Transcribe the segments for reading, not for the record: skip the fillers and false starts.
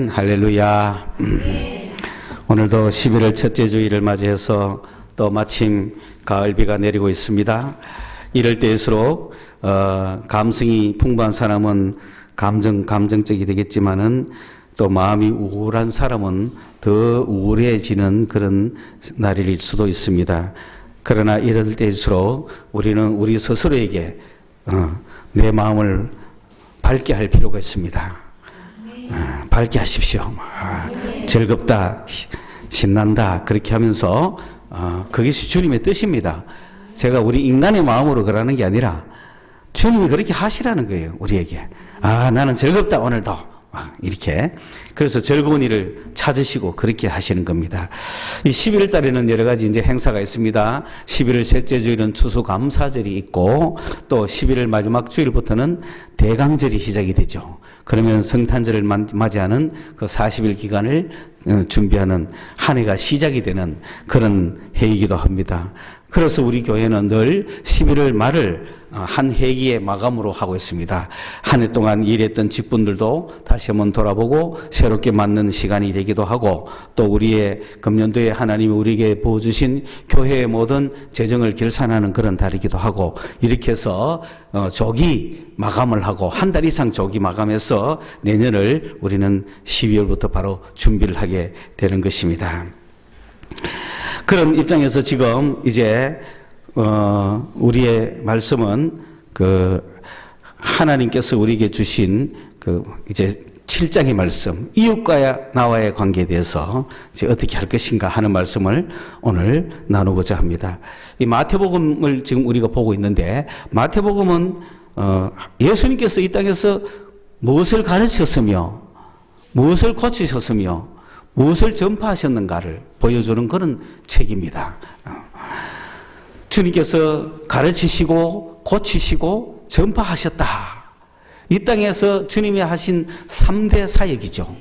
아멘, 할렐루야. 오늘도 11월 첫째 주일을 맞이해서 또 마침 가을비가 내리고 있습니다. 이럴 때일수록 감성이 풍부한 사람은 감정적이 되겠지만은 또 마음이 우울한 사람은 더 우울해지는 그런 날일 수도 있습니다. 그러나 이럴 때일수록 우리는 우리 스스로에게 내 마음을 밝게 할 필요가 있습니다. 밝게 하십시오. 즐겁다, 신난다 그렇게 하면서 그것이 주님의 뜻입니다. 제가 우리 인간의 마음으로 그러는 게 아니라 주님이 그렇게 하시라는 거예요. 우리에게. 나는 즐겁다 오늘도. 이렇게. 그래서 즐거운 일을 찾으시고 그렇게 하시는 겁니다. 이 11월 달에는 여러 가지 이제 행사가 있습니다. 11월 셋째 주일은 추수감사절이 있고 또 11월 마지막 주일부터는 대강절이 시작이 되죠. 그러면 성탄절을 맞이하는 그 40일 기간을 준비하는 한 해가 시작이 되는 그런 해이기도 합니다. 그래서 우리 교회는 늘 11월 말을 한 해기의 마감으로 하고 있습니다. 한 해 동안 일했던 직분들도 다시 한번 돌아보고 새롭게 맞는 시간이 되기도 하고 또 우리의 금년도에 하나님이 우리에게 부어주신 교회의 모든 재정을 결산하는 그런 달이기도 하고 이렇게 해서 조기 마감을 하고 한 달 이상 조기 마감해서 내년을 우리는 12월부터 바로 준비를 하게 되는 것입니다. 그런 입장에서 지금 이제 우리의 말씀은 하나님께서 우리에게 주신 이제 7장의 말씀, 이웃과 나와의 관계에 대해서 이제 어떻게 할 것인가 하는 말씀을 오늘 나누고자 합니다. 이 마태복음을 지금 우리가 보고 있는데 마태복음은 예수님께서 이 땅에서 무엇을 가르치셨으며 무엇을 고치셨으며 무엇을 전파하셨는가를 보여주는 그런 책입니다. 주님께서 가르치시고 고치시고 전파하셨다. 이 땅에서 주님이 하신 3대 사역이죠.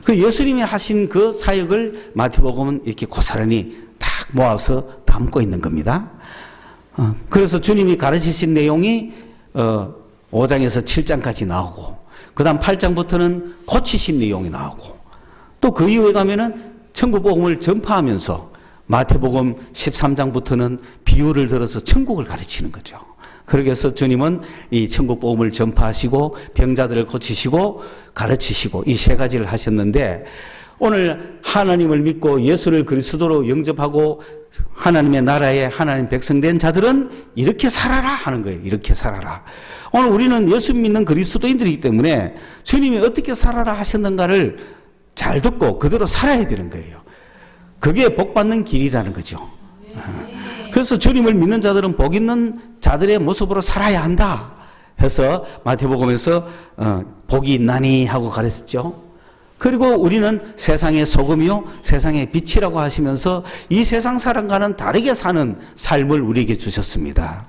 그 예수님이 하신 그 사역을 마태복음은 이렇게 고스란히 딱 모아서 담고 있는 겁니다. 그래서 주님이 가르치신 내용이 5장에서 7장까지 나오고 그 다음 8장부터는 고치신 내용이 나오고 또 그 이후에 가면은 천국 복음을 전파하면서 마태복음 13장부터는 비유를 들어서 천국을 가르치는 거죠. 그렇게 해서 주님은 이 천국 복음을 전파하시고 병자들을 고치시고 가르치시고 이 세 가지를 하셨는데 오늘 하나님을 믿고 예수를 그리스도로 영접하고 하나님의 나라에 하나님 백성된 자들은 이렇게 살아라 하는 거예요. 이렇게 살아라. 오늘 우리는 예수 믿는 그리스도인들이기 때문에 주님이 어떻게 살아라 하셨는가를 잘 듣고 그대로 살아야 되는 거예요. 그게 복 받는 길이라는 거죠. 그래서 주님을 믿는 자들은 복 있는 자들의 모습으로 살아야 한다 해서 마태복음에서 복이 있나니 하고 가르쳤죠. 그리고 우리는 세상의 소금이요 세상의 빛이라고 하시면서 이 세상 사람과는 다르게 사는 삶을 우리에게 주셨습니다.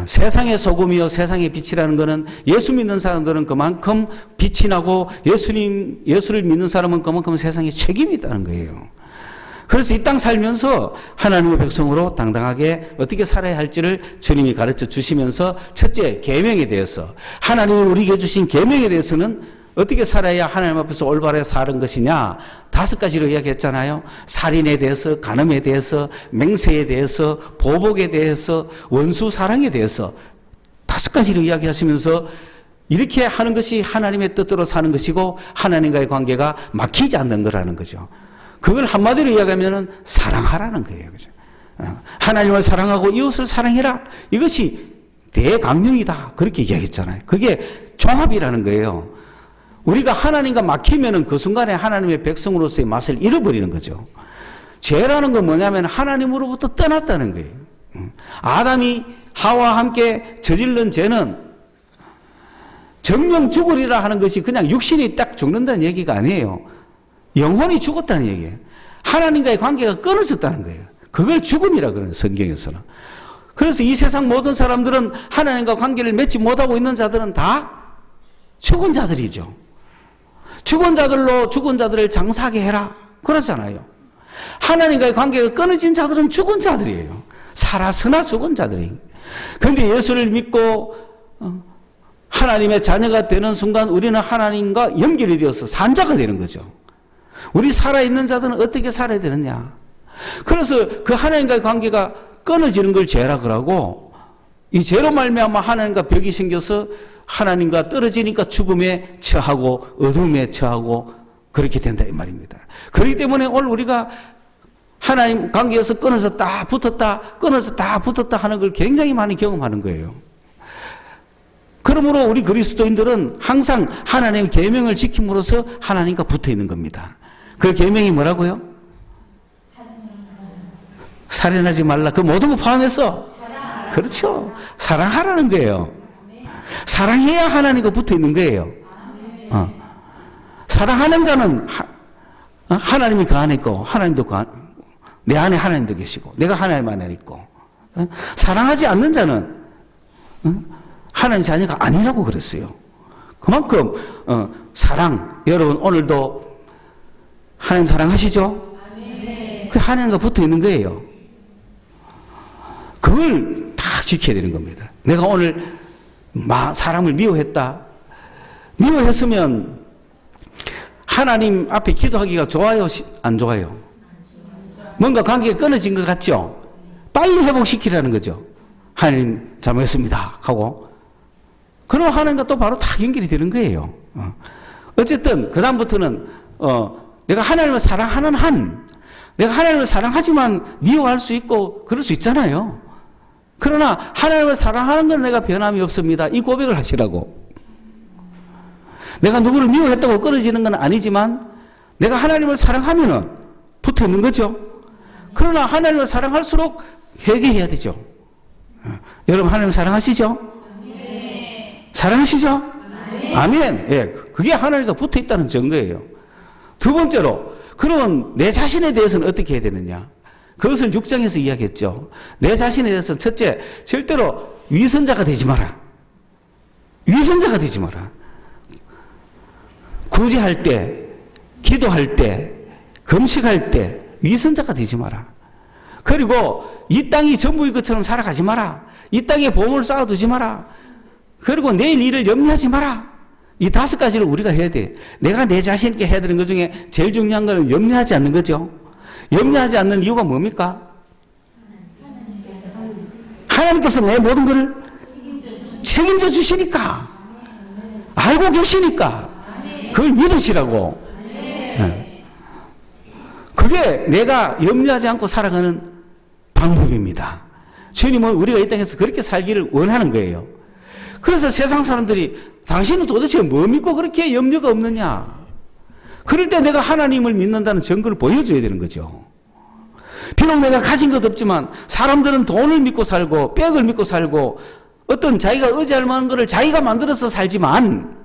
세상의 소금이요 세상의 빛이라는 것은 예수 믿는 사람들은 그만큼 빛이 나고 예수를 믿는 사람은 그만큼 세상에 책임이 있다는 거예요. 그래서 이 땅 살면서 하나님의 백성으로 당당하게 어떻게 살아야 할지를 주님이 가르쳐 주시면서 첫째 계명에 대해서 하나님이 우리에게 주신 계명에 대해서는 어떻게 살아야 하나님 앞에서 올바르게 사는 것이냐 5가지로 이야기했잖아요. 살인에 대해서, 간음에 대해서, 맹세에 대해서, 보복에 대해서, 원수 사랑에 대해서 5가지로 이야기하시면서 이렇게 하는 것이 하나님의 뜻대로 사는 것이고 하나님과의 관계가 막히지 않는 거라는 거죠. 그걸 한마디로 이야기하면 사랑하라는 거예요. 그죠? 하나님을 사랑하고 이웃을 사랑해라. 이것이 대강령이다. 그렇게 이야기했잖아요. 그게 종합이라는 거예요. 우리가 하나님과 막히면은 그 순간에 하나님의 백성으로서의 맛을 잃어버리는 거죠. 죄라는 건 뭐냐면 하나님으로부터 떠났다는 거예요. 아담이 하와와 함께 저질른 죄는 정령 죽으리라 하는 것이 그냥 육신이 딱 죽는다는 얘기가 아니에요. 영혼이 죽었다는 얘기예요. 하나님과의 관계가 끊어졌다는 거예요. 그걸 죽음이라 그러는 성경에서는. 그래서 이 세상 모든 사람들은 하나님과 관계를 맺지 못하고 있는 자들은 다 죽은 자들이죠. 죽은 자들로 죽은 자들을 장사하게 해라. 그러잖아요. 하나님과의 관계가 끊어진 자들은 죽은 자들이에요. 살아서나 죽은 자들이. 그런데 예수를 믿고 하나님의 자녀가 되는 순간 우리는 하나님과 연결이 되어서 산자가 되는 거죠. 우리 살아있는 자들은 어떻게 살아야 되느냐. 그래서 그 하나님과의 관계가 끊어지는 걸 죄라 그러고, 이 죄로 말미암아 하나님과 벽이 생겨서 하나님과 떨어지니까 죽음에 처하고 어둠에 처하고 그렇게 된다 이 말입니다. 그렇기 때문에 오늘 우리가 하나님 관계에서 끊어졌다 붙었다 끊어졌다 붙었다 하는 걸 굉장히 많이 경험하는 거예요. 그러므로 우리 그리스도인들은 항상 하나님의 계명을 지킴으로써 하나님과 붙어 있는 겁니다. 그 계명이 뭐라고요? 살인하지 말라. 그 모든 거 포함해서 그렇죠. 사랑하라는 거예요. 사랑해야 하나님과 붙어 있는 거예요. 사랑하는 자는 하나님이 그 안에 있고 하나님도 내 안에 하나님도 계시고 내가 하나님 안에 있고, 사랑하지 않는 자는 하나님 자녀가 아니라고 그랬어요. 그만큼 사랑, 여러분 오늘도 하나님 사랑하시죠? 그 하나님과 붙어 있는 거예요. 그걸 다 지켜야 되는 겁니다. 내가 오늘 사람을 미워했다. 미워했으면 하나님 앞에 기도하기가 좋아요? 안 좋아요? 뭔가 관계가 끊어진 것 같죠? 빨리 회복시키라는 거죠. 하나님 잘못했습니다 하고, 그럼 하나님과 또 바로 다 연결이 되는 거예요. 어쨌든 그 다음부터는 내가 하나님을 사랑하는 한, 내가 하나님을 사랑하지만 미워할 수 있고 그럴 수 있잖아요. 그러나 하나님을 사랑하는 건 내가 변함이 없습니다. 이 고백을 하시라고. 내가 누구를 미워했다고 끊어지는 건 아니지만 내가 하나님을 사랑하면은 붙어 있는 거죠. 그러나 하나님을 사랑할수록 회개해야 되죠. 여러분 하나님 사랑하시죠? 사랑하시죠? 아멘. 예, 그게 하나님과 붙어 있다는 증거예요. 두 번째로, 그러면 내 자신에 대해서는 어떻게 해야 되느냐? 그것을 6장에서 이야기했죠. 내 자신에 대해서는 첫째, 절대로 위선자가 되지 마라. 위선자가 되지 마라. 구제할 때, 기도할 때, 금식할 때 위선자가 되지 마라. 그리고 이 땅이 전부의 것처럼 살아가지 마라. 이 땅에 보물을 쌓아두지 마라. 그리고 내일 일을 염려하지 마라. 이 5가지를 우리가 해야 돼. 내가 내 자신께 해야 되는 것 중에 제일 중요한 것은 염려하지 않는 거죠. 염려하지 않는 이유가 뭡니까? 하나님께서 내 모든 것을 책임져 주시니까, 알고 계시니까 그걸 믿으시라고. 그게 내가 염려하지 않고 살아가는 방법입니다. 주님은 우리가 이 땅에서 그렇게 살기를 원하는 거예요. 그래서 세상 사람들이 당신은 도대체 뭐 믿고 그렇게 염려가 없느냐? 그럴 때 내가 하나님을 믿는다는 증거를 보여줘야 되는 거죠. 비록 내가 가진 것 없지만 사람들은 돈을 믿고 살고 빽을 믿고 살고 어떤 자기가 의지할 만한 것을 자기가 만들어서 살지만,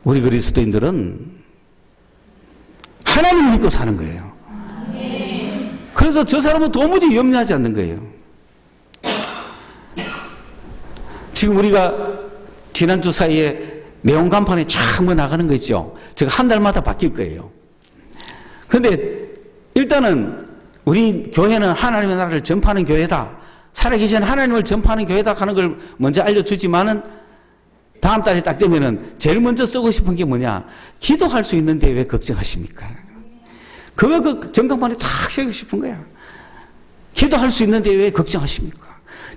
우리 그리스도인들은 하나님을 믿고 사는 거예요. 그래서 저 사람은 도무지 염려하지 않는 거예요. 지금 우리가 지난주 사이에 내용 간판에 쫙 뭐 나가는 거 있죠. 제가 한 달마다 바뀔 거예요. 그런데 일단은 우리 교회는 하나님의 나라를 전파하는 교회다. 살아계신 하나님을 전파하는 교회다 하는 걸 먼저 알려주지만은, 다음 달에 딱 되면은 제일 먼저 쓰고 싶은 게 뭐냐? 기도할 수 있는데 왜 걱정하십니까? 그거 그 전광판에 탁 새기고 싶은 거야. 기도할 수 있는데 왜 걱정하십니까?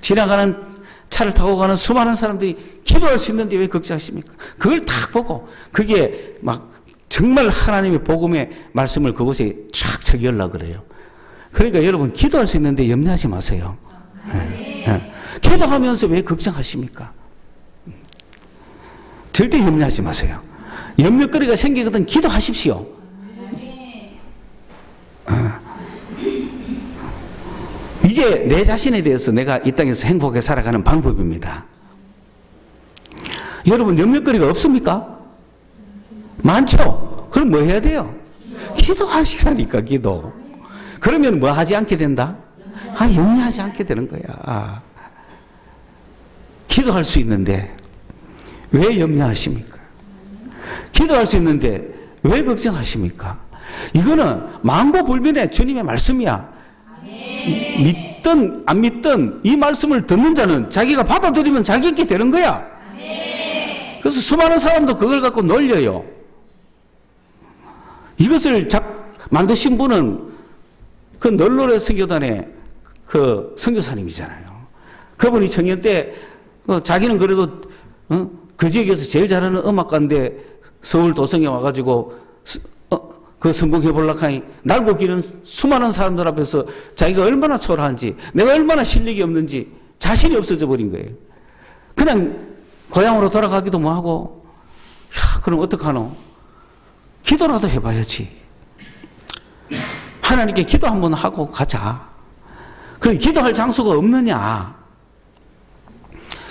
지나가는 차를 타고 가는 수많은 사람들이 기도할 수 있는데 왜 걱정하십니까? 그걸 딱 보고, 그게 막 정말 하나님의 복음의 말씀을 그곳에 쫙 적으려고 그래요. 그러니까 여러분, 기도할 수 있는데 염려하지 마세요. 기도하면서 왜 걱정하십니까? 절대 염려하지 마세요. 염려거리가 생기거든 기도하십시오. 이게 내 자신에 대해서 내가 이 땅에서 행복하게 살아가는 방법입니다. 여러분, 염려거리가 없습니까? 많죠? 그럼 뭐 해야 돼요? 기도하시라니까, 기도. 그러면 뭐 하지 않게 된다? 염려하지 않게 되는 거야. 기도할 수 있는데 왜 염려하십니까? 기도할 수 있는데 왜 걱정하십니까? 이거는 망고불변의 주님의 말씀이야. 믿든 안 믿든 이 말씀을 듣는 자는 자기가 받아들이면 자기에게 되는 거야. 그래서 수많은 사람도 그걸 갖고 놀려요. 이것을 만드신 분은 그 널로레 선교단의 그 선교사님이잖아요. 그분이 청년 때 자기는 그래도 그 지역에서 제일 잘하는 음악가인데 서울 도성에 와가지고 그 성공해 보려고 하니 날고 기는 수많은 사람들 앞에서 자기가 얼마나 초라한지, 내가 얼마나 실력이 없는지 자신이 없어져 버린 거예요. 그냥 고향으로 돌아가기도 뭐하고, 야, 그럼 어떡하노? 기도라도 해봐야지. 하나님께 기도 한번 하고 가자. 그 기도할 장소가 없느냐?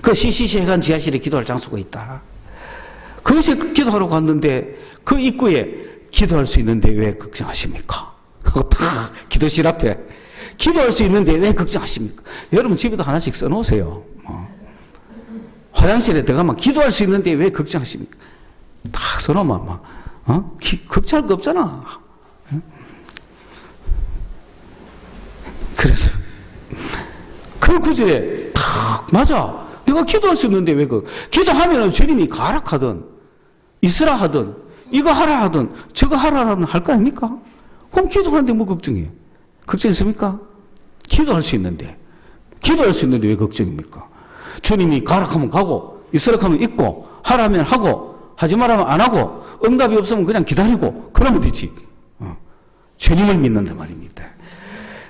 그 CCC 지하실에 기도할 장소가 있다. 그것에 기도하러 갔는데 그 입구에 기도할 수 있는데 왜 걱정하십니까? 다 기도실 앞에 기도할 수 있는데 왜 걱정하십니까? 여러분 집에도 하나씩 써놓으세요. 화장실에 들어가면 기도할 수 있는데 왜 걱정하십니까? 딱 써놓으면 걱정할 거 없잖아. 그래서 그 구절에 딱 맞아. 내가 기도할 수 있는데 왜 기도하면은 주님이 가라 하든 있으라 하든 이거 하라 하든 저거 하라는 할 거 아닙니까? 그럼 기도하는데 뭐 걱정이에요? 걱정했습니까? 기도할 수 있는데 왜 걱정입니까? 주님이 가라 하면 가고 있으라 하면 있고 하라면 하고 하지 말라면 안 하고 응답이 없으면 그냥 기다리고 그러면 되지. 주님을 믿는단 말입니다.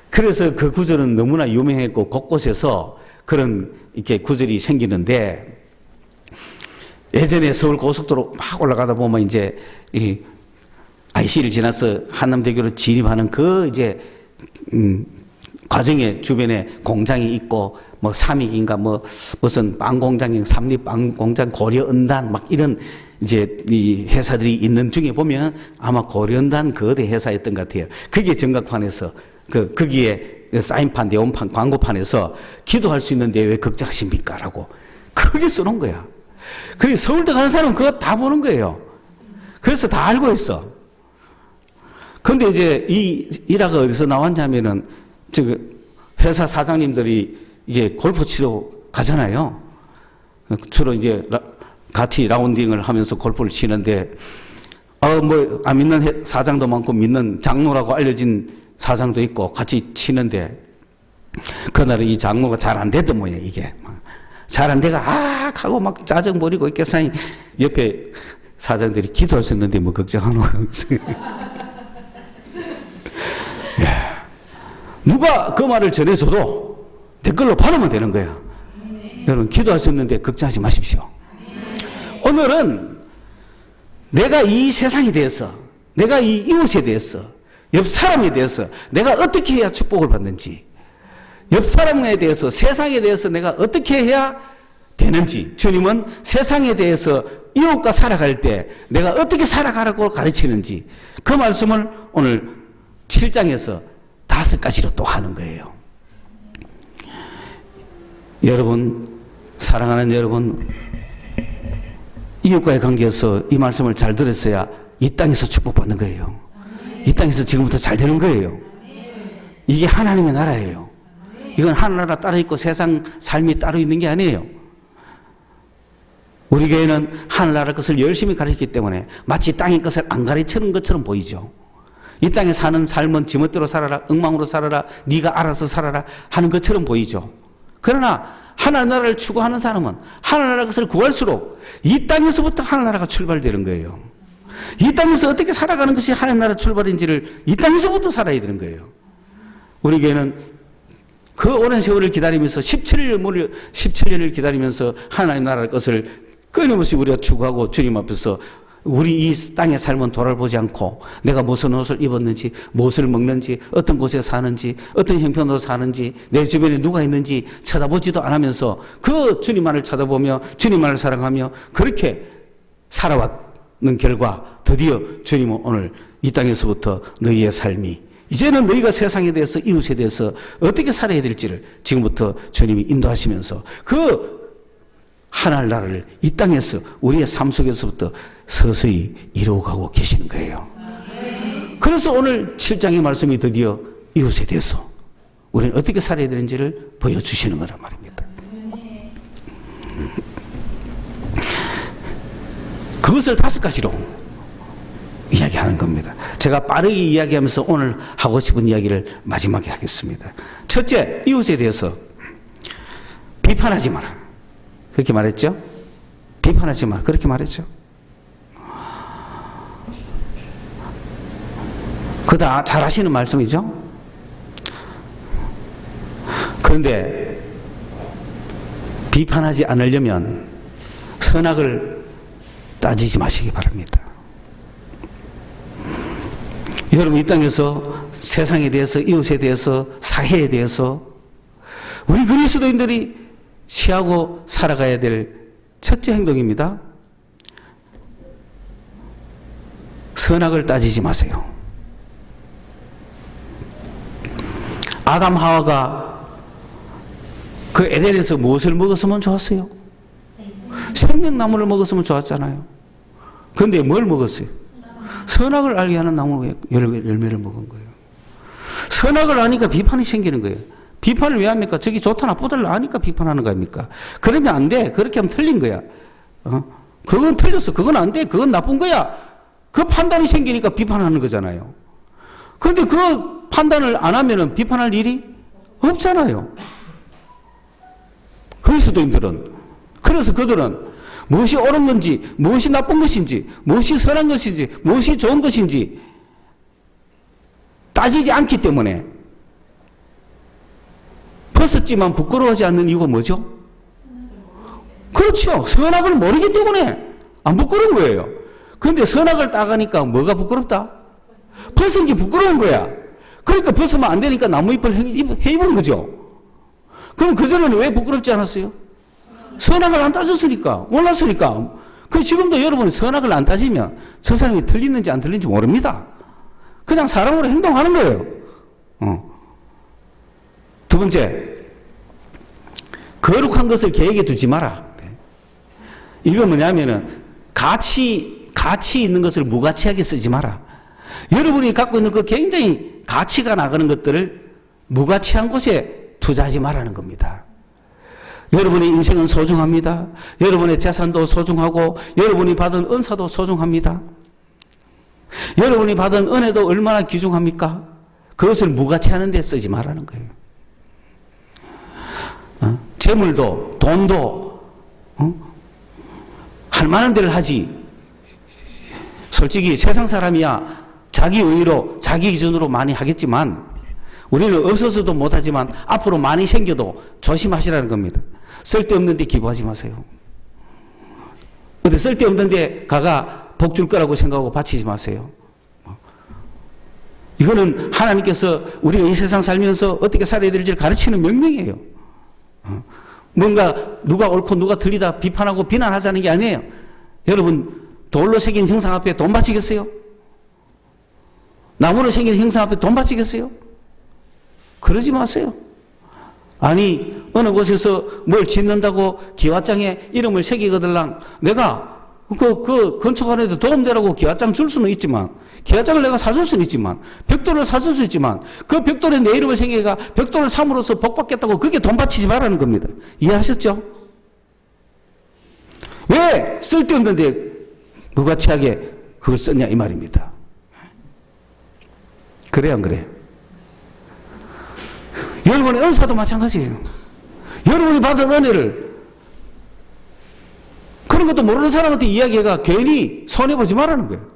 그래서 그 구절은 너무나 유명했고 곳곳에서 그런 이렇게 구절이 생기는데, 예전에 서울 고속도로 막 올라가다 보면 이제 이 IC를 지나서 한남대교로 진입하는 그 이제 과정에 주변에 공장이 있고 뭐 삼익인가 뭐 무슨 빵 공장이 삼립 빵 공장 고려은단 막 이런 이제 이 회사들이 있는 중에 보면 아마 고려은단 거대 회사였던 것 같아요. 그게 전각판에서 거기에 사인판, 네온판, 광고판에서 기도할 수 있는데 왜 걱정하십니까? 라고 크게 써놓은 거야. 그리고 서울대 가는 사람은 그거 다 보는 거예요. 그래서 다 알고 있어. 그런데 이제 이 일화가 어디서 나왔냐면은 회사 사장님들이 이제 골프 치러 가잖아요. 주로 이제 같이 라운딩을 하면서 골프를 치는데, 안 믿는 사장도 많고 믿는 장로라고 알려진 사장도 있고 같이 치는데, 그날은 이 장로가 잘 안 되던 모양이야, 이게. 잘 안 돼가, 하고 막 짜증 부리고 있겠사니, 옆에 사장들이 기도할 수 있는데 뭐 걱정하노? 누가 그 말을 전해줘도 내 걸로 받으면 되는 거야. 여러분, 기도할 수 있는데 걱정하지 마십시오. 오늘은 내가 이 세상에 대해서, 내가 이 이웃에 대해서, 옆 사람에 대해서 내가 어떻게 해야 축복을 받는지, 옆 사람에 대해서, 세상에 대해서 내가 어떻게 해야 되는지, 주님은 세상에 대해서 이웃과 살아갈 때 내가 어떻게 살아가라고 가르치는지, 그 말씀을 오늘 7장에서 5가지로 또 하는 거예요. 여러분, 사랑하는 여러분, 이웃과의 관계에서 이 말씀을 잘 들었어야 이 땅에서 축복받는 거예요. 이 땅에서 지금부터 잘 되는 거예요. 이게 하나님의 나라예요. 이건 하나나라 따로 있고 세상 삶이 따로 있는 게 아니에요. 우리 교회는 하늘나라 것을 열심히 가르치기 때문에 마치 땅의 것을 안 가르치는 것처럼 보이죠. 이 땅에 사는 삶은 지멋대로 살아라, 엉망으로 살아라, 네가 알아서 살아라 하는 것처럼 보이죠. 그러나 하나나라를 추구하는 사람은 하나나라 것을 구할수록 이 땅에서부터 하나나라가 출발되는 거예요. 이 땅에서 어떻게 살아가는 것이 하나나라 출발인지를 이 땅에서부터 살아야 되는 거예요. 우리 교회는 그 오랜 세월을 기다리면서 17년을 기다리면서 하나님 나라의 것을 끊임없이 우리가 추구하고 주님 앞에서 우리 이 땅의 삶은 돌아보지 않고 내가 무슨 옷을 입었는지, 무엇을 먹는지, 어떤 곳에 사는지, 어떤 형편으로 사는지, 내 주변에 누가 있는지 쳐다보지도 않으면서 그 주님만을 쳐다보며 주님만을 사랑하며 그렇게 살아왔는 결과 드디어 주님은 오늘 이 땅에서부터 너희의 삶이, 이제는 너희가 세상에 대해서, 이웃에 대해서 어떻게 살아야 될지를 지금부터 주님이 인도하시면서 그 하나님 나라를 이 땅에서 우리의 삶 속에서부터 서서히 이루어가고 계시는 거예요. 그래서 오늘 7장의 말씀이 드디어 이웃에 대해서 우리는 어떻게 살아야 되는지를 보여주시는 거란 말입니다. 그것을 5가지로 이야기하는 겁니다. 제가 빠르게 이야기하면서 오늘 하고 싶은 이야기를 마지막에 하겠습니다. 첫째, 이웃에 대해서 비판하지 마라. 그렇게 말했죠? 비판하지 마라. 그렇게 말했죠? 그거 다 잘 하시는 말씀이죠? 그런데 비판하지 않으려면 선악을 따지지 마시기 바랍니다. 여러분, 이 땅에서 세상에 대해서, 이웃에 대해서, 사회에 대해서 우리 그리스도인들이 취하고 살아가야 될 첫째 행동입니다. 선악을 따지지 마세요. 아담 하와가 그 에덴에서 무엇을 먹었으면 좋았어요? 생명나무를 먹었으면 좋았잖아요. 그런데 뭘 먹었어요? 선악을 알게 하는 나무 열매를 먹은 거예요. 선악을 아니까 비판이 생기는 거예요. 비판을 왜 합니까? 저기 좋다 나쁘다를 아니까 비판하는 거 아닙니까? 그러면 안 돼. 그렇게 하면 틀린 거야. 그건 틀렸어. 그건 안 돼. 그건 나쁜 거야. 그 판단이 생기니까 비판하는 거잖아요. 그런데 그 판단을 안 하면은 비판할 일이 없잖아요. 그리스도인들은. 그래서 그들은 무엇이 옳은 건지, 무엇이 나쁜 것인지, 무엇이 선한 것인지, 무엇이 좋은 것인지 따지지 않기 때문에 벗었지만 부끄러워하지 않는 이유가 뭐죠? 그렇죠. 선악을 모르기 때문에 안 부끄러운 거예요. 그런데 선악을 따가니까 뭐가 부끄럽다? 벗은 게 부끄러운 거야. 그러니까 벗으면 안 되니까 나무잎을 해입은 거죠. 그럼 그전에는 왜 부끄럽지 않았어요? 선악을 안 따졌으니까, 몰랐으니까. 그 지금도 여러분이 선악을 안 따지면 저 사람이 틀리는지 안 틀리는지 모릅니다. 그냥 사람으로 행동하는 거예요. 두 번째, 거룩한 것을 계획에 두지 마라. 이거 뭐냐면은 가치 있는 것을 무가치하게 쓰지 마라. 여러분이 갖고 있는 그 굉장히 가치가 나가는 것들을 무가치한 곳에 투자하지 말라는 겁니다. 여러분의 인생은 소중합니다. 여러분의 재산도 소중하고 여러분이 받은 은사도 소중합니다. 여러분이 받은 은혜도 얼마나 귀중합니까? 그것을 무가치하는 데 쓰지 말라는 거예요. 재물도 돈도 할 만한 데를 하지. 솔직히 세상 사람이야 자기 의로 자기 기준으로 많이 하겠지만 우리는 없어서도 못하지만 앞으로 많이 생겨도 조심하시라는 겁니다. 쓸데없는 데 기부하지 마세요. 근데 쓸데없는 데 가가 복 줄 거라고 생각하고 바치지 마세요. 이거는 하나님께서 우리가 이 세상 살면서 어떻게 살아야 될지를 가르치는 명령이에요. 뭔가 누가 옳고 누가 틀리다 비판하고 비난하자는 게 아니에요. 여러분, 돌로 새긴 형상 앞에 돈 바치겠어요? 나무로 새긴 형상 앞에 돈 바치겠어요? 그러지 마세요. 아니, 어느 곳에서 뭘 짓는다고 기와장에 이름을 새기거들랑 내가 그 건축안에도 도움되라고 기와장 줄 수는 있지만, 기와장을 내가 사줄 수는 있지만, 벽돌을 사줄 수 있지만, 그 벽돌에 내 이름을 새기가 벽돌을 삼으로써 복받겠다고 그게 돈 바치지 말라는 겁니다. 이해하셨죠? 왜 쓸데없는데 무가치하게 그걸 썼냐 이 말입니다. 그래 안 그래? 여러분의 은사도 마찬가지예요. 여러분이 받은 은혜를 그런 것도 모르는 사람한테 이야기해가 괜히 손해보지 말라는 거예요.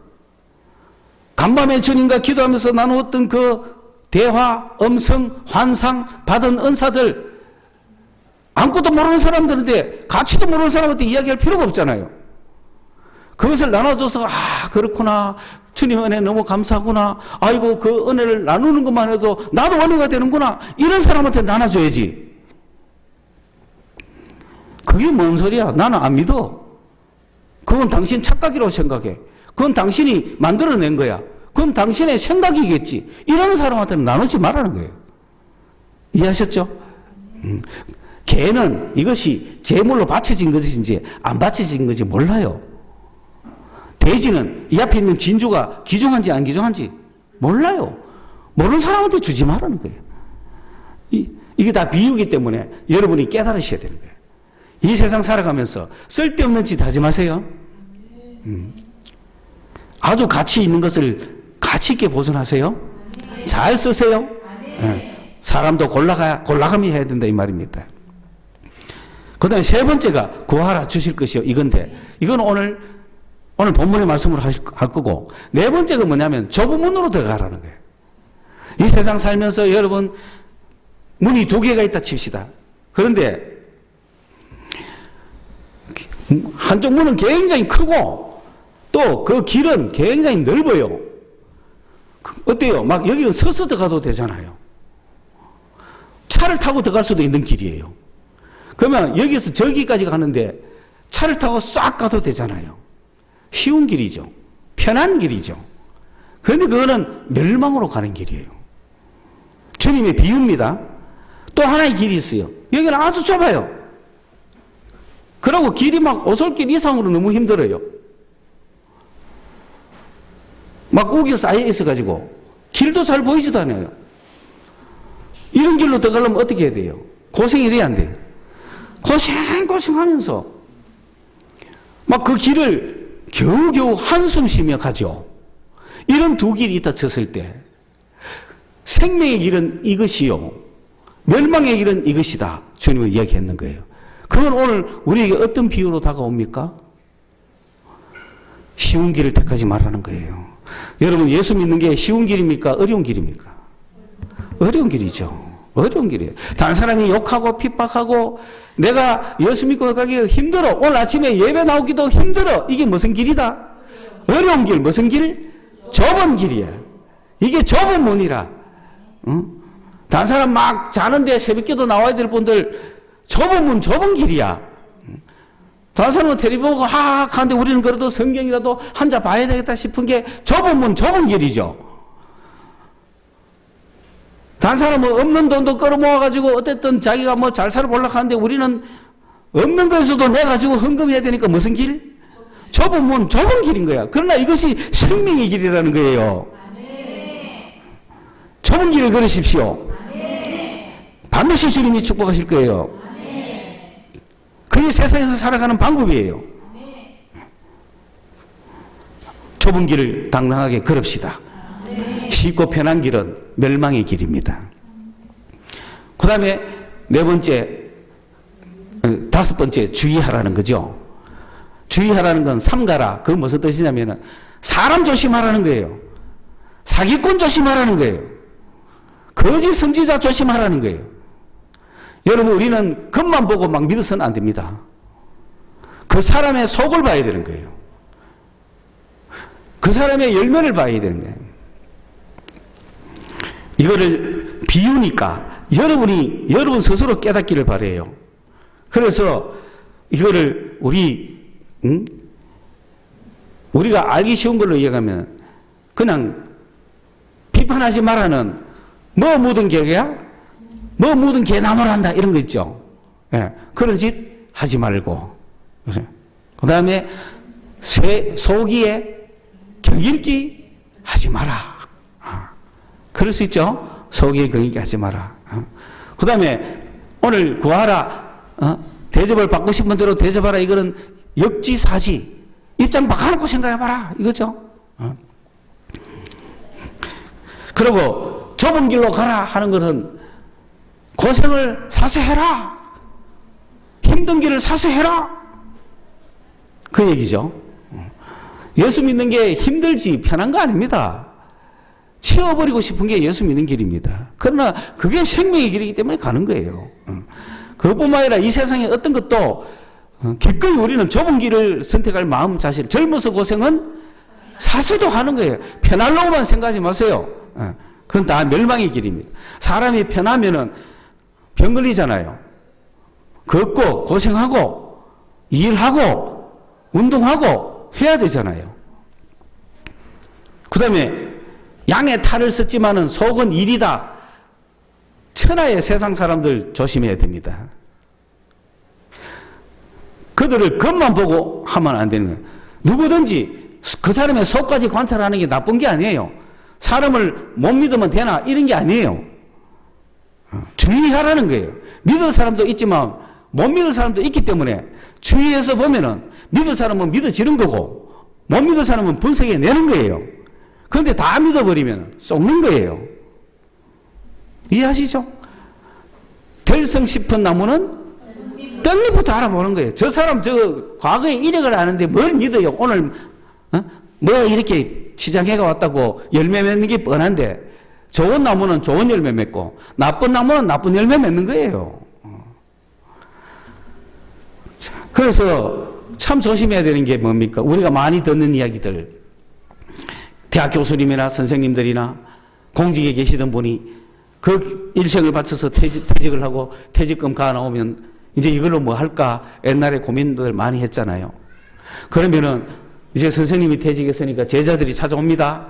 간밤에 주님과 기도하면서 나누었던 그 대화, 음성, 환상, 받은 은사들 아무것도 모르는 사람들인데 가치도 모르는 사람한테 이야기할 필요가 없잖아요. 그것을 나눠줘서 그렇구나. 주님 은혜 너무 감사하구나. 아이고 그 은혜를 나누는 것만 해도 나도 은혜가 되는구나. 이런 사람한테 나눠줘야지. 그게 뭔 소리야. 나는 안 믿어. 그건 당신 착각이라고 생각해. 그건 당신이 만들어낸 거야. 그건 당신의 생각이겠지. 이런 사람한테는 나누지 말라는 거예요. 이해하셨죠? 개는 이것이 제물로 바쳐진 것인지 안 바쳐진 건지 몰라요. 돼지는 이 앞에 있는 진주가 귀중한지 안 귀중한지 몰라요. 모르는 사람한테 주지 말라는 거예요. 이게 다 비유이기 때문에 여러분이 깨달으셔야 되는 거예요. 이 세상 살아가면서 쓸데없는 짓 하지 마세요. 아주 가치 있는 것을 가치 있게 보존하세요. 잘 쓰세요. 예. 사람도 골라가며 해야 된다 이 말입니다. 그 다음에 세 번째가 구하라 주실 것이요. 이건데 이건 오늘 본문의 말씀으로 할 거고, 네 번째가 뭐냐면 좁은 문으로 들어가라는 거예요. 이 세상 살면서 여러분 문이 두 개가 있다 칩시다. 그런데 한쪽 문은 굉장히 크고 또 그 길은 굉장히 넓어요. 어때요? 막 여기는 서서 들어가도 되잖아요. 차를 타고 들어갈 수도 있는 길이에요. 그러면 여기서 저기까지 가는데 차를 타고 싹 가도 되잖아요. 쉬운 길이죠. 편한 길이죠. 그런데 그거는 멸망으로 가는 길이에요. 주님의 비유입니다. 또 하나의 길이 있어요. 여기는 아주 좁아요. 그리고 길이 막 오솔길 이상으로 너무 힘들어요. 막 우겨 쌓여 있어가지고 길도 잘 보이지도 않아요. 이런 길로 들어가려면 어떻게 해야 돼요? 고생이 돼야 안 돼요? 고생하면서 막 그 길을 겨우겨우 한숨 쉬며 가죠. 이런 두 길이 있다 쳤을 때 생명의 길은 이것이요, 멸망의 길은 이것이다 주님은 이야기했는 거예요. 그건 오늘 우리에게 어떤 비유로 다가옵니까? 쉬운 길을 택하지 말라는 거예요. 여러분, 예수 믿는 게 쉬운 길입니까? 어려운 길입니까? 어려운 길이죠. 어려운 길이에요. 다른 사람이 욕하고 핍박하고 내가 예수 믿고 가기가 힘들어, 오늘 아침에 예배 나오기도 힘들어, 이게 무슨 길이다? 어려운 길. 무슨 길? 좁은 길이야. 이게 좁은 문이라. 응? 다른 사람 막 자는데 새벽기도 나와야 될 분들 좁은 문, 좁은 길이야. 다른 사람은 텔레비 보고 하악 하는데 우리는 그래도 성경이라도 한자 봐야 되겠다 싶은 게 좁은 문, 좁은 길이죠. 다른 사람은 없는 돈도 끌어모아가지고 어쨌든 자기가 뭐 잘 살아보려고 하는데 우리는 없는 것에서도 내 가지고 헌금해야 되니까 무슨 길? 좁은 문, 좁은 길인 거야. 그러나 이것이 생명의 길이라는 거예요. 좁은 길을 걸으십시오. 반드시 주님이 축복하실 거예요. 그게 세상에서 살아가는 방법이에요. 좁은 길을 당당하게 걸읍시다. 쉽고 편한 길은 멸망의 길입니다. 그 다음에 네 번째, 다섯 번째 주의하라는 거죠. 주의하라는 건 삼가라. 그건 무슨 뜻이냐면 사람 조심하라는 거예요. 사기꾼 조심하라는 거예요. 거짓 선지자 조심하라는 거예요. 여러분, 우리는 겉만 보고 막 믿어서는 안 됩니다. 그 사람의 속을 봐야 되는 거예요. 그 사람의 열매를 봐야 되는 거예요. 이거를 비유니까 여러분 스스로 깨닫기를 바라요. 그래서 이거를 우리가 알기 쉬운 걸로 이해하면 그냥 비판하지 말라는 뭐 묻은 개야? 뭐 묻은 개나무를 한다 이런 거 있죠. 예, 그런 짓 하지 말고, 그 다음에 소기에 경일기 하지 마라. 그럴 수 있죠. 소기에 경일기 하지 마라. 그 다음에 오늘 구하라, 대접을 받고 싶은 대로 대접하라. 이거는 역지사지, 입장 바꿔놓고 생각해봐라 이거죠. 그리고 좁은 길로 가라 하는 것은 고생을 사서 해라, 힘든 길을 사서 해라, 그 얘기죠. 예수 믿는 게 힘들지 편한 거 아닙니다. 치워버리고 싶은 게 예수 믿는 길입니다. 그러나 그게 생명의 길이기 때문에 가는 거예요. 그것뿐만 아니라 이 세상에 어떤 것도 기꺼이 우리는 좁은 길을 선택할 마음 자신, 젊어서 고생은 사서도 하는 거예요. 편하려고만 생각하지 마세요. 그건 다 멸망의 길입니다. 사람이 편하면은 병 걸리잖아요. 걷고 고생하고 일하고 운동하고 해야 되잖아요. 그 다음에 양의 탈을 썼지만은 속은 일이다. 천하의 세상 사람들 조심해야 됩니다. 그들을 겉만 보고 하면 안 되는 거예요. 누구든지 그 사람의 속까지 관찰하는 게 나쁜 게 아니에요. 사람을 못 믿으면 되나 이런 게 아니에요. 주의하라는 거예요. 믿을 사람도 있지만 못 믿을 사람도 있기 때문에 주의해서 보면은 믿을 사람은 믿어지는 거고 못 믿은 사람은 분석해 내는 거예요. 그런데 다 믿어버리면 썩는 거예요. 이해하시죠? 될성 싶은 나무는 떡잎부터 알아보는 거예요. 저 사람 저 과거의 이력을 아는데 뭘 믿어요? 오늘 뭐 이렇게 시장해가 왔다고 열매 맺는 게 뻔한데 좋은 나무는 좋은 열매 맺고 나쁜 나무는 나쁜 열매 맺는 거예요. 그래서 참 조심해야 되는 게 뭡니까? 우리가 많이 듣는 이야기들, 대학 교수님이나 선생님들이나 공직에 계시던 분이 그 일생을 바쳐서 퇴직을 하고 퇴직금 가 나오면 이제 이걸로 뭐 할까 옛날에 고민들 많이 했잖아요. 그러면은 이제 선생님이 퇴직했으니까 제자들이 찾아옵니다.